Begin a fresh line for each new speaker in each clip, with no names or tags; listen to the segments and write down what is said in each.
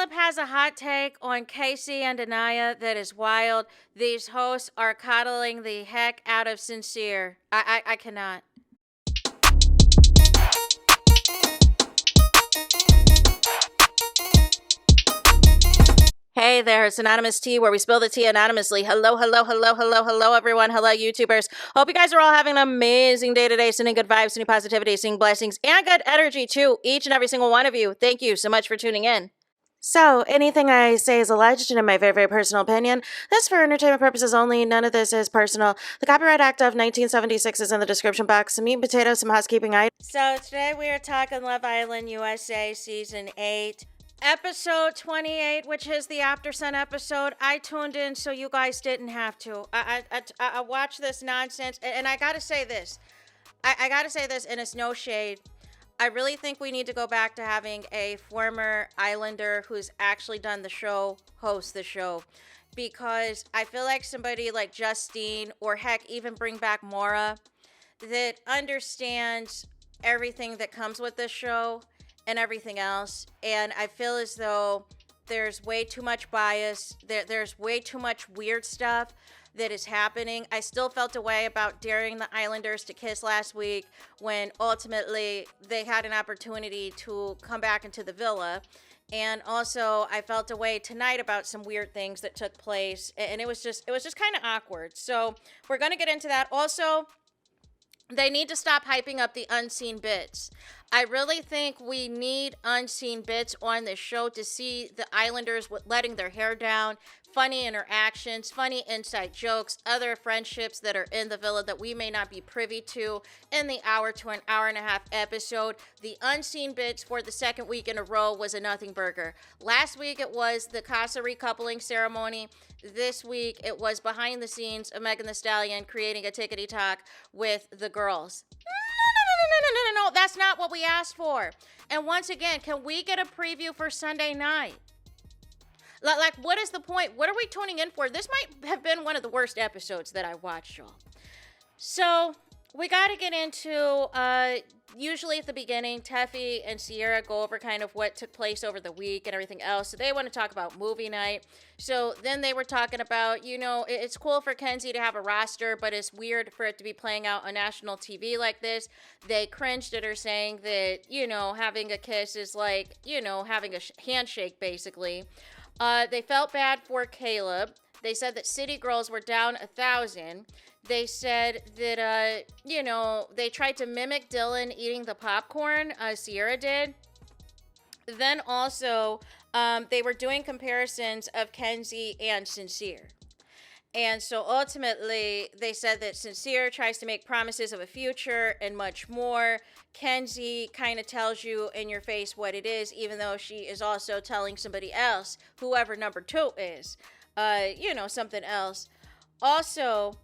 Caleb has a hot take on Casey and Anaya that is wild. These hosts are coddling the heck out of Sincere. I cannot. Hey there, it's Anonymous Tea, where we spill the tea anonymously. Hello, everyone. Hello, YouTubers. Hope you guys are all having an amazing day today, sending good vibes, sending positivity, sending blessings, and good energy to each and every single one of you. Thank you so much for tuning in. So, anything I say is alleged and in my very, very personal opinion. This is for entertainment purposes only. None of this is personal. The Copyright Act of 1976 is in the description box. Some meat and potatoes, some housekeeping items. So, today we are talking Love Island USA Season 8. Episode 28, which is the Aftersun episode. I tuned in so you guys didn't have to. I watched this nonsense, and I gotta say this. I gotta say this, and it's no shade. I really think we need to go back to having a former Islander who's actually done the show host the show, because I feel like somebody like Justine, or heck, even bring back Maura, that understands everything that comes with this show and everything else. And I feel as though there's way too much bias. There's way too much weird stuff that is happening. I still felt a way about daring the Islanders to kiss last week, when ultimately they had an opportunity to come back into the villa. And also I felt a way tonight about some weird things that took place, and it was just kind of awkward. So we're going to get into that. Also, they need to stop hyping up the unseen bits. I really think we need unseen bits on this show to see the Islanders letting their hair down, funny interactions, funny inside jokes, other friendships that are in the villa that we may not be privy to in the hour to an hour and a half episode. The unseen bits for the second week in a row was a nothing burger. Last week it was the Casa recoupling ceremony. This week it was behind the scenes of Megan Thee Stallion creating a tickety talk with the girls. No, that's not what we asked for. And once again, can we get a preview for Sunday night? Like, what is the point? What are we tuning in for? This might have been one of the worst episodes that I watched, y'all. So we got to get into, usually at the beginning, Teffy and Sierra go over kind of what took place over the week and everything else. So they want to talk about movie night. So then they were talking about, you know, it's cool for Kenzie to have a roster, but it's weird for it to be playing out on national TV like this. They cringed at her saying that, you know, having a kiss is like, you know, having a handshake, basically. They felt bad for Caleb. They said that City Girls were down 1,000. They said that, you know, they tried to mimic Dylan eating the popcorn. Sierra did. Then also, they were doing comparisons of Kenzie and Sincere. And so ultimately, they said that Sincere tries to make promises of a future and much more. Kenzie kind of tells you in your face what it is, even though she is also telling somebody else, whoever number 2 is, you know, something else. Also,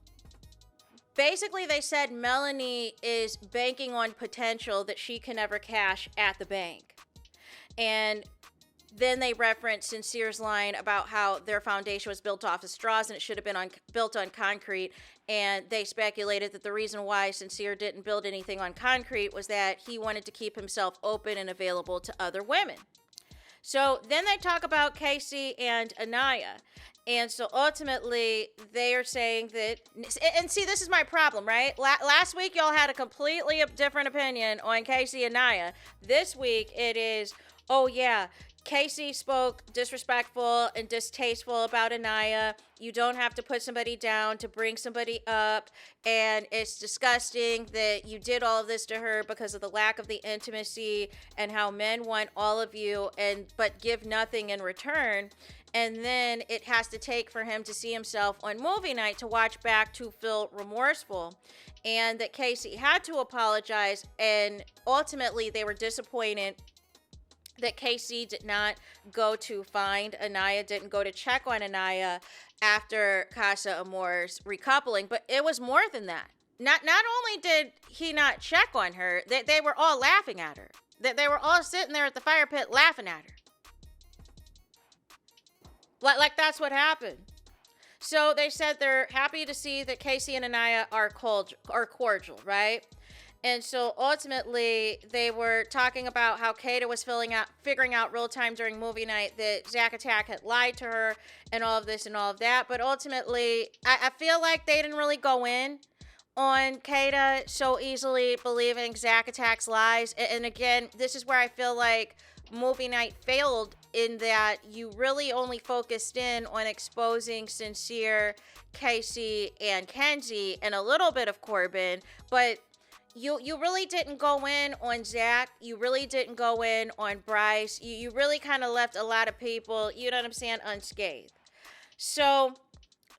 basically, they said Melanie is banking on potential that she can never cash at the bank. And then they referenced Sincere's line about how their foundation was built off of straws and it should have been built on concrete. And they speculated that the reason why Sincere didn't build anything on concrete was that he wanted to keep himself open and available to other women. So then they talk about Casey and Anaya. And so ultimately, they are saying that, and see, this is my problem, right? Last week, y'all had a completely different opinion on Casey and Anaya. This week, it is, oh yeah, Casey spoke disrespectful and distasteful about Anaya. You don't have to put somebody down to bring somebody up. And it's disgusting that you did all of this to her because of the lack of the intimacy and how men want all of you but give nothing in return. And then it has to take for him to see himself on movie night to watch back to feel remorseful. And that Casey had to apologize. And ultimately, they were disappointed that Casey did not go to find Anaya, didn't go to check on Anaya after Casa Amor's recoupling. But it was more than that. Not only did he not check on her, they were all laughing at her. They were all sitting there at the fire pit laughing at her. Like that's what happened. So they said they're happy to see that Casey and Anaya are cordial, right? And so ultimately, they were talking about how Kata was figuring out real time during movie night that Zack Attack had lied to her and all of this and all of that. But ultimately, I feel like they didn't really go in on Kata so easily believing Zack Attack's lies. And again, this is where I feel like movie night failed, in that you really only focused in on exposing Sincere, Casey, and Kenzie, and a little bit of Corbin, but you really didn't go in on Zach. You really didn't go in on Bryce. You really kind of left a lot of people, you know what I'm saying, unscathed. So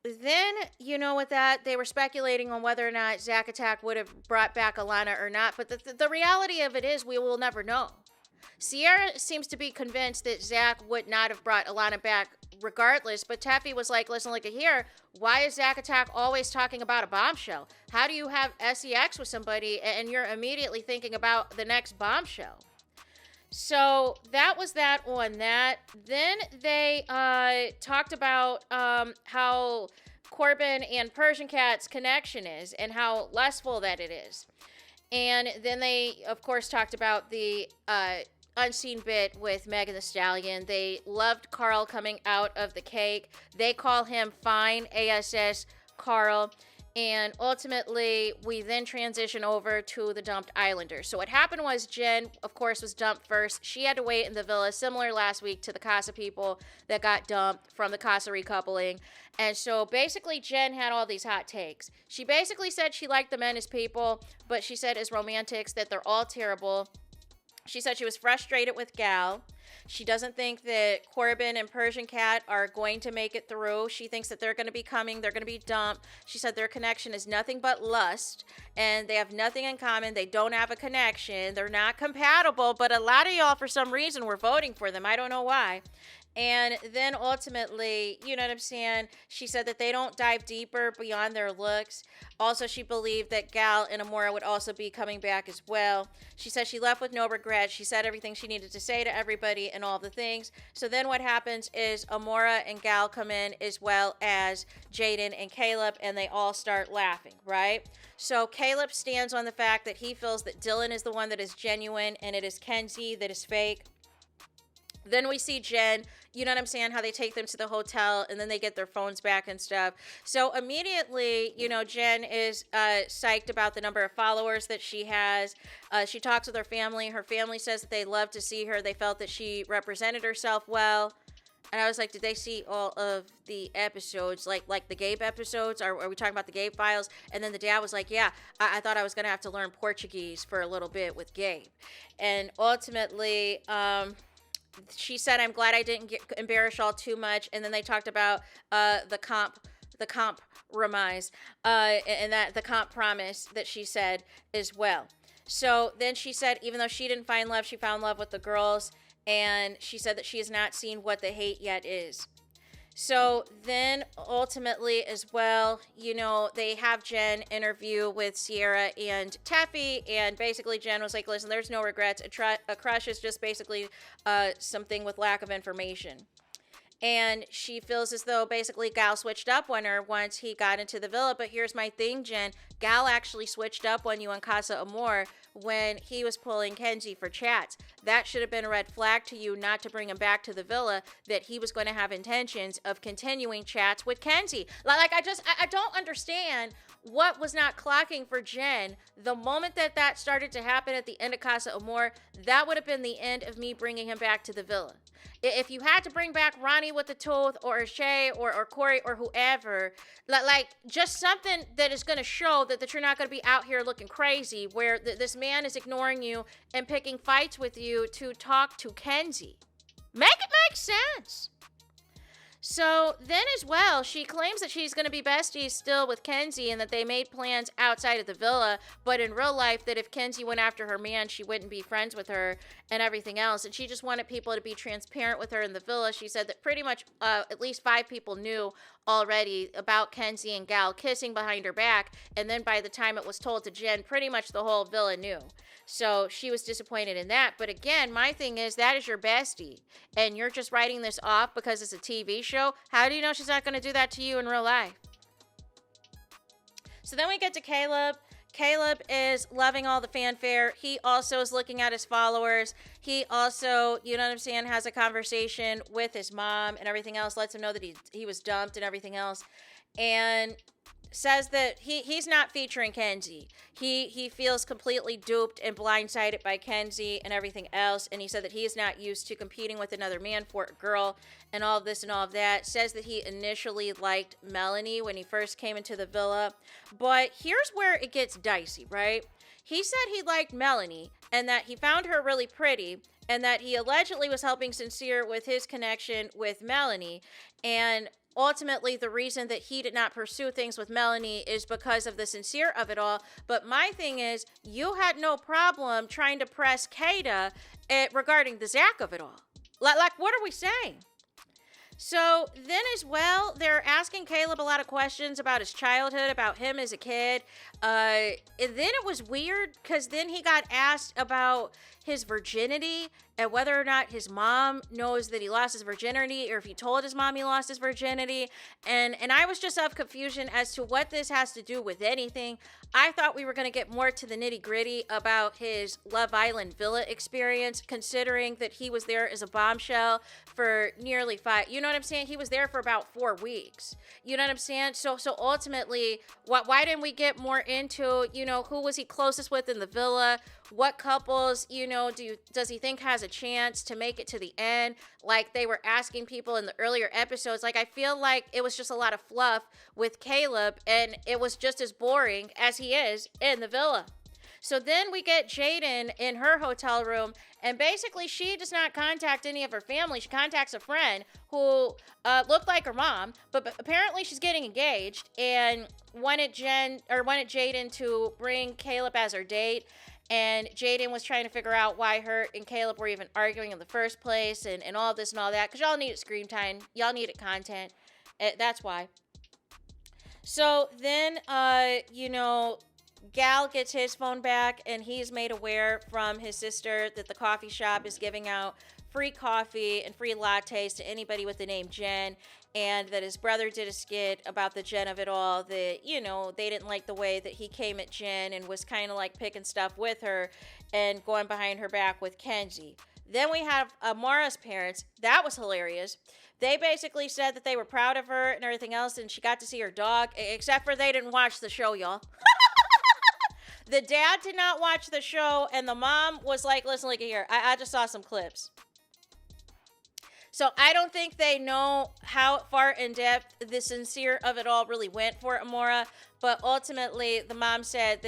then, with that, they were speculating on whether or not Zack Attack would have brought back Alana or not. But the reality of it is, we will never know. Sierra seems to be convinced that Zach would not have brought Alana back regardless, but Teffy was like, listen, look at here, why is Zack Attack always talking about a bombshell? How do you have sex with somebody and you're immediately thinking about the next bombshell? So that was that on that. Then they talked about how Corbin and Persian Cat's connection is and how lustful that it is. And then they, of course, talked about the unseen bit with Megan Thee Stallion. They loved Carl coming out of the cake. They call him Fine, ASS Carl. And ultimately, we then transition over to the dumped Islanders. So what happened was Jen, of course, was dumped first. She had to wait in the villa, similar last week to the Casa people that got dumped from the Casa recoupling. And so basically, Jen had all these hot takes. She basically said she liked the men as people, but she said as romantics that they're all terrible. She said she was frustrated with Gal. She doesn't think that Corbin and Persian Cat are going to make it through. She thinks that they're going to be coming. They're going to be dumped. She said their connection is nothing but lust, and they have nothing in common. They don't have a connection. They're not compatible, but a lot of y'all, for some reason, were voting for them. I don't know why. And then ultimately, you know what I'm saying, she said that they don't dive deeper beyond their looks. Also, she believed that Gal and Amora would also be coming back as well. She said she left with no regrets. She said everything she needed to say to everybody and all the things. So then what happens is Amora and Gal come in, as well as Jaden and Caleb, and they all start laughing, right? So Caleb stands on the fact that he feels that Dylan is the one that is genuine and it is Kenzie that is fake. Then we see Jen, you know what I'm saying, how they take them to the hotel and then they get their phones back and stuff. So immediately, Jen is psyched about the number of followers that she has. She talks with her family. Her family says that they love to see her. They felt that she represented herself well. And I was like, did they see all of the episodes, like the Gabe episodes? Are we talking about the Gabe files? And then the dad was like, yeah, I thought I was going to have to learn Portuguese for a little bit with Gabe. And ultimately, she said, I'm glad I didn't embarrass y'all too much. And then they talked about the compromise, and that the comp promise that she said as well. So then she said, even though she didn't find love, she found love with the girls. And she said that she has not seen what the hate yet is. So then ultimately as well, they have Jen interview with Sierra and Teffy, and basically Jen was like, listen, there's no regrets. A crush is just basically something with lack of information. And she feels as though basically Gal switched up on her once he got into the villa. But here's my thing, Jen. Gal actually switched up on you in Casa Amor when he was pulling Kenzie for chats. That should have been a red flag to you not to bring him back to the villa, that he was going to have intentions of continuing chats with Kenzie. Like, I don't understand what was not clocking for Jen. The moment that started to happen at the end of Casa Amor, that would have been the end of me bringing him back to the villa. If you had to bring back Ronnie with the tooth, or Shay, or Corey, or whoever, like just something that is going to show that you're not going to be out here looking crazy, where this man is ignoring you and picking fights with you to talk to Kenzie. Make it make sense. So then as well, she claims that she's going to be besties still with Kenzie and that they made plans outside of the villa, but in real life that if Kenzie went after her man, she wouldn't be friends with her and everything else. And she just wanted people to be transparent with her in the villa. She said that pretty much at least 5 people knew already about Kenzie and Gal kissing behind her back. And then by the time it was told to Jen, pretty much the whole villa knew. So she was disappointed in that. But again, my thing is, that is your bestie. And you're just writing this off because it's a TV show. How do you know she's not going to do that to you in real life? So then we get to Caleb. Caleb is loving all the fanfare. He also is looking at his followers. He also, you know what I'm saying, has a conversation with his mom and everything else, lets him know that he was dumped and everything else. And says that he's not featuring Kenzie. He feels completely duped and blindsided by Kenzie and everything else. And he said that he is not used to competing with another man for a girl and all of this and all of that. Says that he initially liked Melanie when he first came into the villa. But here's where it gets dicey, right? He said he liked Melanie and that he found her really pretty and that he allegedly was helping Sincere with his connection with Melanie. And ultimately, the reason that he did not pursue things with Melanie is because of the Sincere of it all. But my thing is, you had no problem trying to press Kada regarding the Zach of it all. Like, what are we saying? So then as well, they're asking Caleb a lot of questions about his childhood, about him as a kid. And then it was weird because then he got asked about his virginity and whether or not his mom knows that he lost his virginity or if he told his mom he lost his virginity. And I was just of confusion as to what this has to do with anything. I thought we were going to get more to the nitty gritty about his Love Island villa experience, considering that he was there as a bombshell for nearly 5, you know what I'm saying? He was there for about 4 weeks. You know what I'm saying? So ultimately, why didn't we get more into, you know, who was he closest with in the villa? What couples, you know, does he think has a chance to make it to the end? Like they were asking people in the earlier episodes. Like I feel like it was just a lot of fluff with Caleb and it was just as boring as he is in the villa. So then we get Jaden in her hotel room, and basically she does not contact any of her family. She contacts a friend who looked like her mom, but apparently she's getting engaged and wanted Jaden to bring Caleb as her date. And Jaden was trying to figure out why her and Caleb were even arguing in the first place and all this and all that. Because y'all needed screen time. Y'all needed content. That's why. So then, you know, Gal gets his phone back and he's made aware from his sister that the coffee shop is giving out free coffee and free lattes to anybody with the name Jen, and that his brother did a skit about the Jen of it all, that, you know, they didn't like the way that he came at Jen and was kind of like picking stuff with her and going behind her back with Kenzie. Then we have Amara's parents. That was hilarious. They basically said that they were proud of her and everything else, and she got to see her dog, except for they didn't watch the show, y'all. The dad did not watch the show, and the mom was like, listen, look here, I just saw some clips. So I don't think they know how far in depth the Sincere of it all really went for Amora, but ultimately the mom said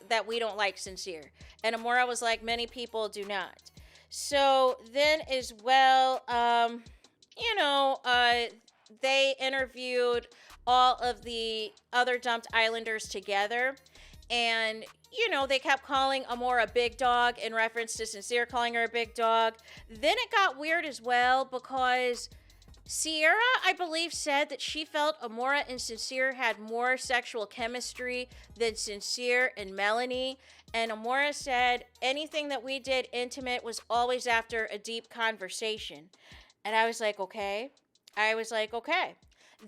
that we don't like Sincere. And Amora was like, many people do not. So then as well, you know, they interviewed all of the other dumped islanders together. And, you know, they kept calling Amora Big Dog in reference to Sincere calling her a big dog. Then it got weird as well because Sierra, I believe, said that she felt Amora and Sincere had more sexual chemistry than Sincere and Melanie. And Amora said anything that we did intimate was always after a deep conversation. And I was like, okay.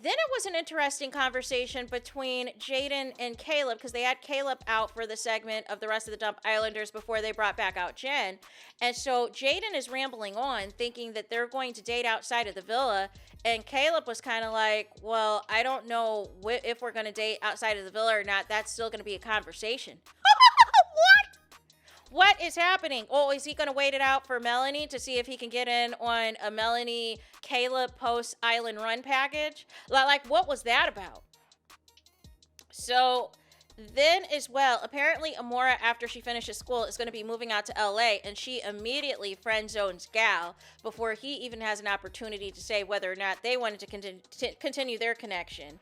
Then it was an interesting conversation between Jaden and Caleb because they had Caleb out for the segment of the rest of the Dump Islanders before they brought back out Jen. And so Jaden is rambling on thinking that they're going to date outside of the villa. And Caleb was kind of like, well, I don't know if we're going to date outside of the villa or not. That's still going to be a conversation. What is happening? Oh, is he going to wait it out for Melanie to see if he can get in on a Melanie Caleb post Island Run package? Like, what was that about? So then as well, apparently Amora, after she finishes school, is going to be moving out to LA, and she immediately friend zones Gal before he even has an opportunity to say whether or not they wanted to continue their connection.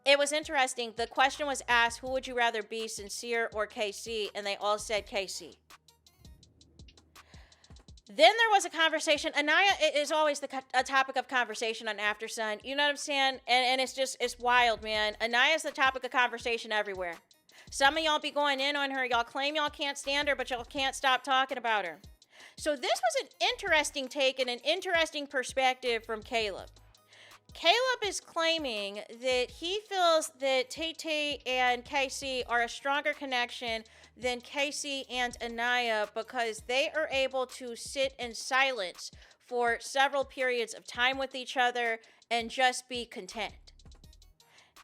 It was interesting. The question was asked, who would you rather be, Sincere or KC? And they all said KC. Then there was a conversation. Anaya is always a topic of conversation on Aftersun. You know what I'm saying? And it's wild, man. Anaya's the topic of conversation everywhere. Some of y'all be going in on her. Y'all claim y'all can't stand her, but y'all can't stop talking about her. So this was an interesting take and an interesting perspective from Caleb. Caleb is claiming that he feels that TT and Casey are a stronger connection than Casey and Anaya because they are able to sit in silence for several periods of time with each other and just be content.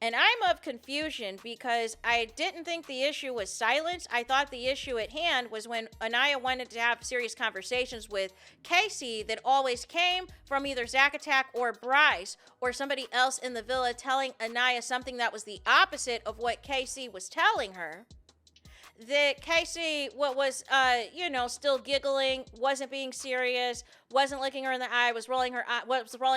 And I'm of confusion because I didn't think the issue was silence. I thought the issue at hand was when Anaya wanted to have serious conversations with Casey that always came from either Zack Attack or Bryce or somebody else in the villa telling Anaya something that was the opposite of what Casey was telling her. That Casey was still giggling, wasn't being serious, wasn't looking her in the eye, was rolling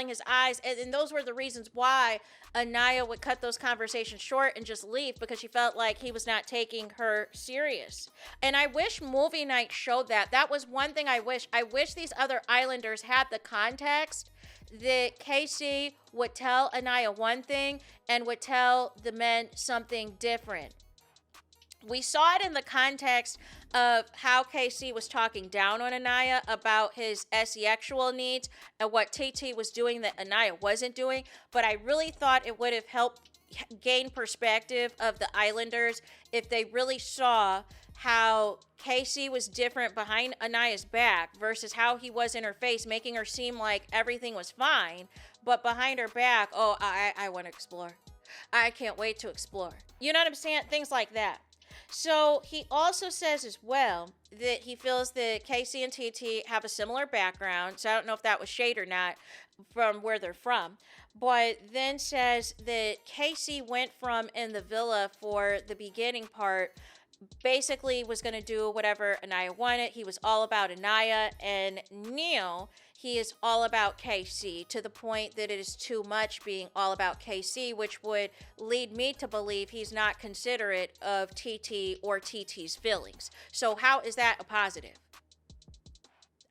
his eyes, and those were the reasons why Anaya would cut those conversations short and just leave, because she felt like he was not taking her serious. And I wish movie night showed that. That was one thing I wish. I wish these other Islanders had the context that Casey would tell Anaya one thing and would tell the men something different. We saw it in the context of how Casey was talking down on Anaya about his sexual needs and what TT was doing that Anaya wasn't doing. But I really thought it would have helped gain perspective of the Islanders if they really saw how Casey was different behind Anaya's back versus how he was in her face, making her seem like everything was fine. But behind her back, oh, I want to explore. I can't wait to explore. You know what I'm saying? Things like that. So he also says as well that he feels that Casey and TT have a similar background. So I don't know if that was shade or not from where they're from. But then says that Casey went from in the villa for the beginning part, basically was going to do whatever Anaya wanted. He was all about Anaya. And Neil, he is all about Casey, to the point that it is too much being all about Casey, which would lead me to believe he's not considerate of TT or TT's feelings. So how is that a positive?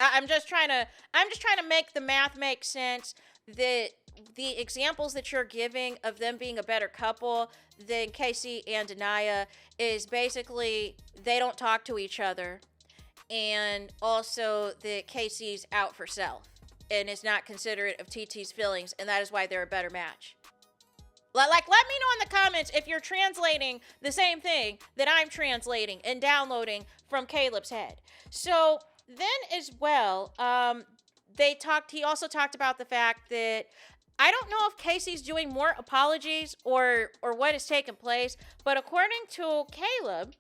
I'm just trying to make the math make sense, that the examples that you're giving of them being a better couple than Casey and Anaya is basically they don't talk to each other, and also that Casey's out for self and is not considerate of TT's feelings, and that is why they're a better match. Like, let me know in the comments if you're translating the same thing that I'm translating and downloading from Caleb's head. So then as well, he also talked about the fact that I don't know if Casey's doing more apologies or what has taken place, but according to Caleb,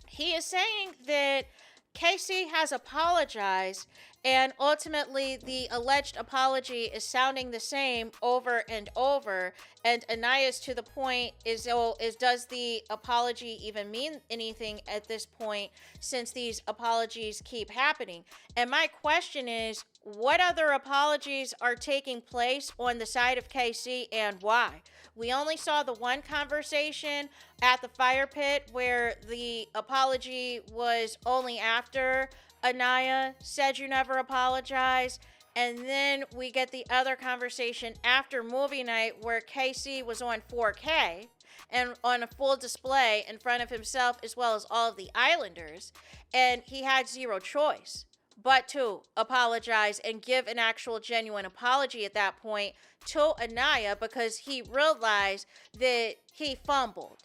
he is saying that Casey has apologized, and ultimately the alleged apology is sounding the same over and over, and Anaya's to the point does the apology even mean anything at this point, since these apologies keep happening? And my question is, what other apologies are taking place on the side of Casey, and why? We only saw the one conversation at the fire pit where the apology was only after Anaya said you never apologize. And then we get the other conversation after movie night where Casey was on 4K and on a full display in front of himself as well as all of the Islanders. And he had zero choice but to apologize and give an actual genuine apology at that point to Anaya, because he realized that he fumbled.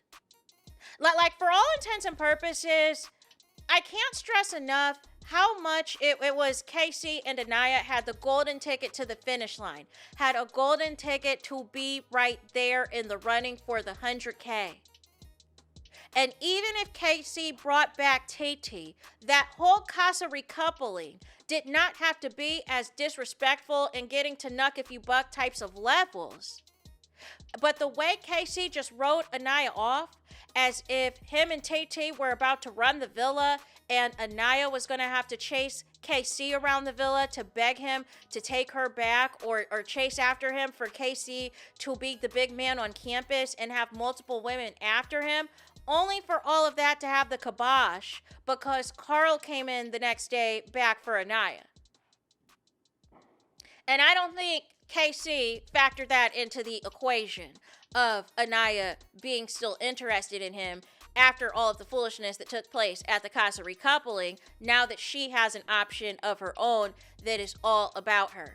Like, for all intents and purposes, I can't stress enough how much it was Casey and Anaya had the golden ticket to the finish line, had a golden ticket to be right there in the running for the 100K. And even if Casey brought back TT, that whole Casa recoupling did not have to be as disrespectful and getting to Nuck if you buck types of levels. But the way Casey just wrote Anaya off as if him and TT were about to run the villa and Anaya was going to have to chase Casey around the villa to beg him to take her back, or chase after him for Casey to be the big man on campus and have multiple women after him, only for all of that to have the kibosh because Carl came in the next day back for Anaya. And I don't think Casey factored that into the equation of Anaya being still interested in him after all of the foolishness that took place at the Casa recoupling, now that she has an option of her own that is all about her.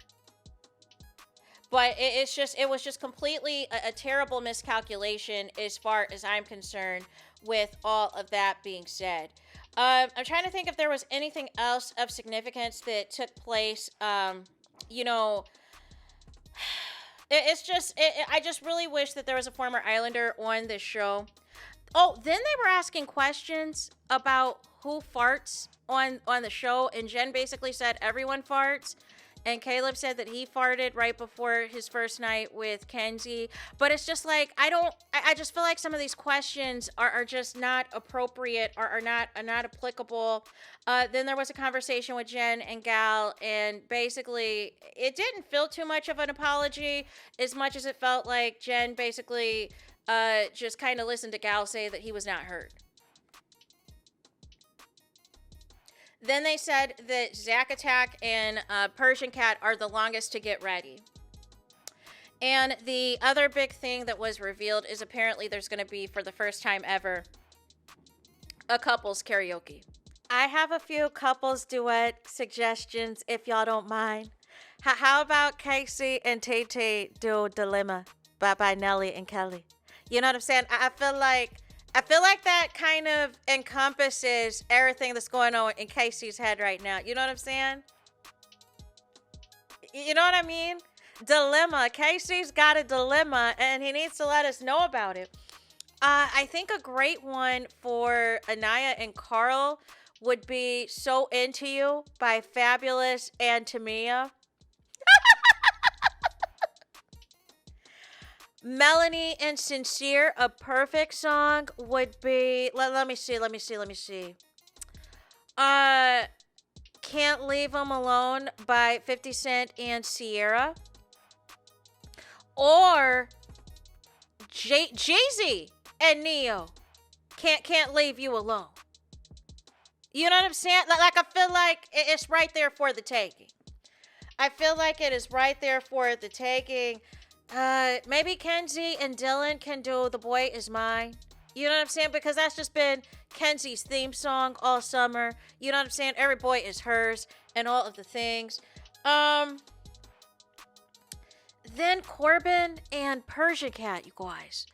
But it was just completely a terrible miscalculation as far as I'm concerned with all of that being said. I'm trying to think if there was anything else of significance that took place. You know, I just really wish that there was a former Islander on this show. Oh, then they were asking questions about who farts on the show, and Jen basically said everyone farts. And Caleb said that he farted right before his first night with Kenzie. But it's just like, I just feel like some of these questions are just not appropriate or are not applicable. Then there was a conversation with Jen and Gal, and basically it didn't feel too much of an apology as much as it felt like Jen basically just kind of listened to Gal say that he was not hurt. Then they said that Zack Attack and Persian Cat are the longest to get ready. And the other big thing that was revealed is apparently there's going to be, for the first time ever, a couples karaoke. I have a few couples duet suggestions, if y'all don't mind. How about Casey and TT do Dilemma by Nelly and Kelly? You know what I'm saying? I feel like that kind of encompasses everything that's going on in Casey's head right now. You know what I'm saying? You know what I mean? Dilemma. Casey's got a dilemma, and he needs to let us know about it. I think a great one for Anaya and Carl would be So Into You by Fabulous and Tamia. Melanie and Sincere, a perfect song would be, let me see. Can't Leave 'Em Alone by 50 Cent and Sierra. Or Jay-Z and Neo, Can't Leave You Alone. You know what I'm saying? Like, I feel like it's right there for the taking. I feel like it is right there for the taking. Maybe Kenzie and Dylan can do The Boy Is Mine. You know what I'm saying? Because that's just been Kenzie's theme song all summer. You know what I'm saying? Every boy is hers and all of the things. Then Corbin and Persia Cat, you guys.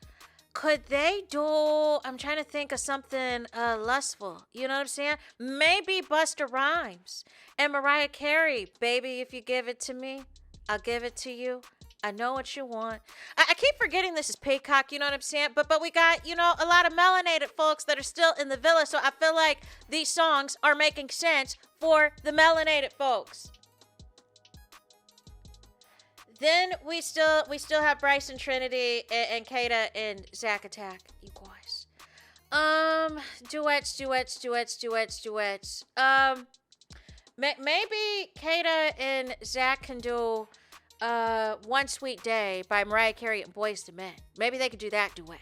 Could they do, I'm trying to think of something lustful. You know what I'm saying? Maybe Busta Rhymes and Mariah Carey. Baby, if you give it to me, I'll give it to you. I know what you want. I keep forgetting this is Peacock, you know what I'm saying? But we got, a lot of melanated folks that are still in the villa, so I feel like these songs are making sense for the melanated folks. Then we still have Bryce and Trinity and Kata and Zack Attack, you guys. Duets. Maybe Kata and Zack can do One Sweet Day by Mariah Carey and Boyz II Men. Maybe they could do that duet.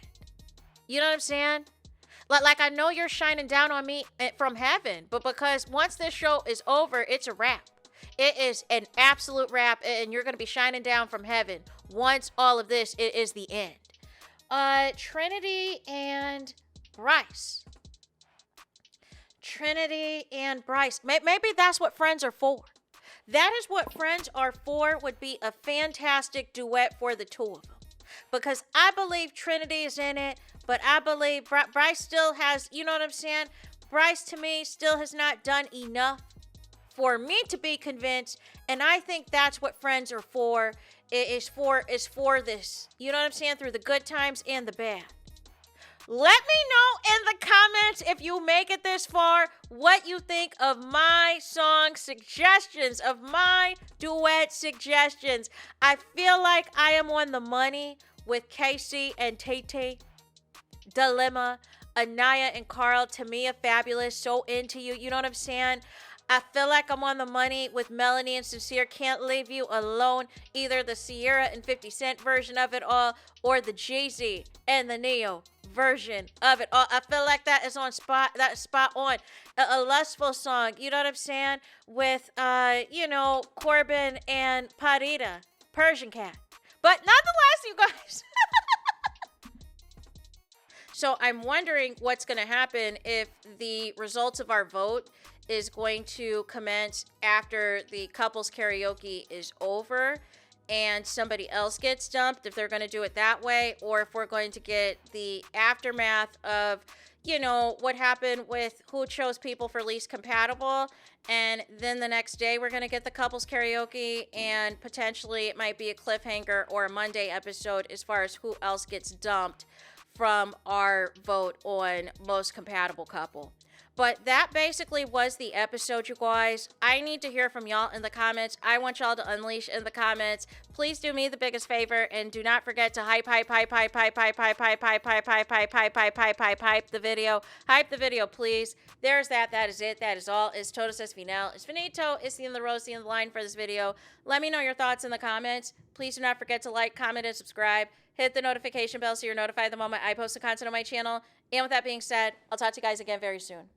You know what I'm saying? Like I know you're shining down on me from heaven, but because once this show is over, it's a wrap. It is an absolute wrap, and you're going to be shining down from heaven once all of this is the end. Trinity and Bryce. Maybe that's what friends are for. That is what friends are for, would be a fantastic duet for the two of them. Because I believe Trinity is in it, but I believe Bryce still has, you know what I'm saying? Bryce, to me, still has not done enough for me to be convinced, and I think that's what friends are for, is for this. You know what I'm saying? Through the good times and the bad. Let me know in the comments, if you make it this far, what you think of my song suggestions, of my duet suggestions. I feel like I am on the money with Casey and Tay. Dilemma, Anaya and Carl, Tamia, Fabulous, So Into You. You know what I'm saying? I feel like I'm on the money with Melanie and Sincere, Can't Leave You Alone. Either the Sierra and 50 Cent version of it all, or the Jay-Z and the Neo version of it all. I feel like that is spot on. A lustful song, you know what I'm saying? With, Corbin and Parita, Persian Cat. But nonetheless, you guys. So I'm wondering what's going to happen if the results of our vote is going to commence after the couples karaoke is over. and somebody else gets dumped, if they're going to do it that way, or if we're going to get the aftermath of, you know, what happened with who chose people for least compatible. And then the next day, we're going to get the couples karaoke, and potentially it might be a cliffhanger or a Monday episode as far as who else gets dumped from our vote on most compatible couple. But that basically was the episode, you guys. I need to hear from y'all in the comments. I want y'all to unleash in the comments. Please do me the biggest favor and do not forget to hype the video. Hype the video, please. There's that. That is it. That is all. It's todos es final. It's finito. It's the end of the road. It's the end of the line for this video. Let me know your thoughts in the comments. Please do not forget to like, comment, and subscribe. Hit the notification bell so you're notified the moment I post the content on my channel. And with that being said, I'll talk to you guys again very soon.